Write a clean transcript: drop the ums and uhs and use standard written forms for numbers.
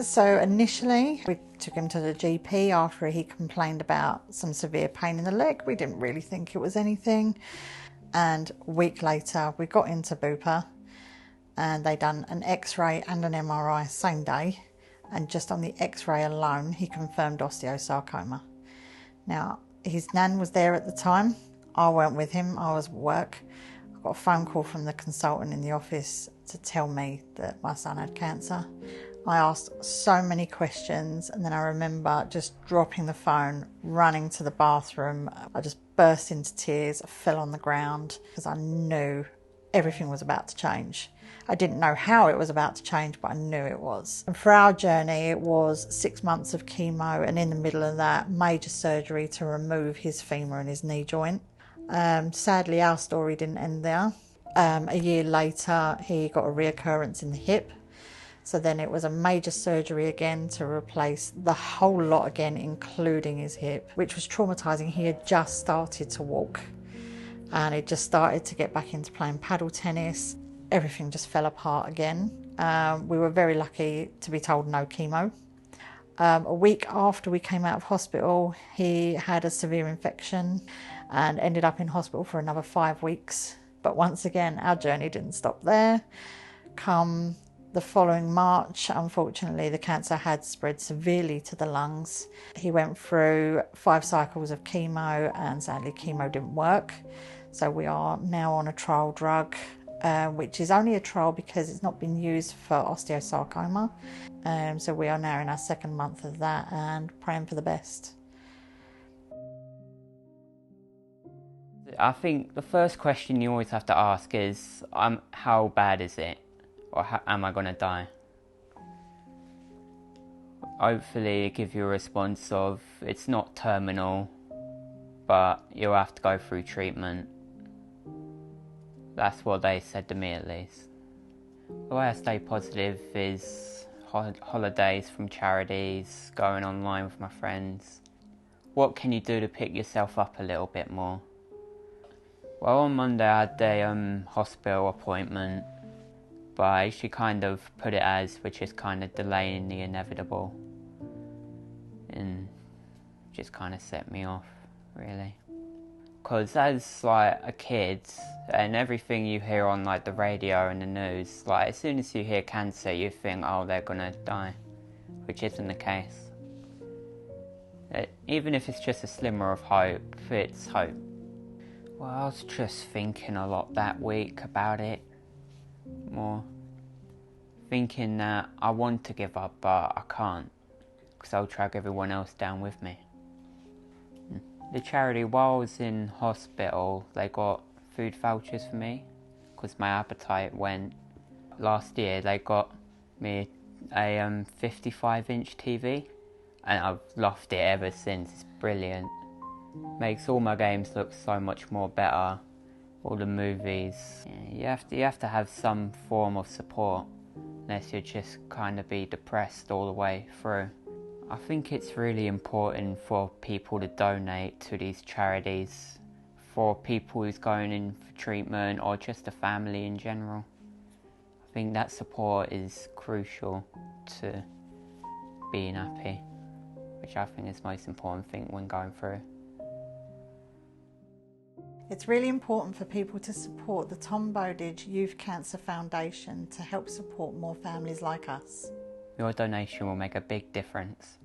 So initially we took him to the GP after he complained about some severe pain in the leg. We didn't really think it was anything. And a week later we got into Bupa and they done an x-ray and an MRI same day. And just on the x-ray alone, he confirmed osteosarcoma. Now, his nan was there at the time. I weren't with him, I was at work. I got a phone call from the consultant in the office to tell me that my son had cancer. I asked so many questions and then I remember just dropping the phone, running to the bathroom. I just burst into tears, I fell on the ground because I knew everything was about to change. I didn't know how it was about to change, but I knew it was. And for our journey, it was 6 months of chemo and in the middle of that, major surgery to remove his femur and his knee joint. Sadly, our story didn't end there. A year later, he got a reoccurrence in the hip. So then it was a major surgery again to replace the whole lot again, including his hip, which was traumatising. He had just started to walk and it just started to get back into playing paddle tennis. Everything just fell apart again. We were very lucky to be told no chemo. A week after we came out of hospital, he had a severe infection and ended up in hospital for another 5 weeks. But once again, our journey didn't stop there. Come the following March, unfortunately, the cancer had spread severely to the lungs. He went through 5 cycles of chemo and sadly chemo didn't work. So we are now on a trial drug, which is only a trial because it's not been used for osteosarcoma. So we are now in our 2nd month of that and praying for the best. I think the first question you always have to ask is, how bad is it? Or am I going to die? Hopefully give you a response of, it's not terminal, but you'll have to go through treatment. That's what they said to me at least. The way I stay positive is holidays from charities, going online with my friends. What can you do to pick yourself up a little bit more? Well, on Monday I had a hospital appointment, but I actually kind of put it as which is kind of delaying the inevitable, and just kind of set me off, really. Because as like a kid, and everything you hear on like the radio and the news, like as soon as you hear cancer you think, oh, they're gonna die, which isn't the case. Even if it's just a slimmer of hope, it's hope. Well, I was just thinking a lot that week about it, more thinking that I want to give up but I can't, because I'll drag everyone else down with me. The charity, while I was in hospital, they got food vouchers for me because my appetite went. Last year they got me a 55-inch TV and I've loved it ever since. It's brilliant. Makes all my games look so much more better. All the movies. Yeah, you have to have some form of support, unless you just kind of be depressed all the way through. I think it's really important for people to donate to these charities, for people who's going in for treatment or just a family in general. I think that support is crucial to being happy, which I think is the most important thing when going through. It's really important for people to support the Tombowdidge Youth Cancer Foundation to help support more families like us. Your donation will make a big difference.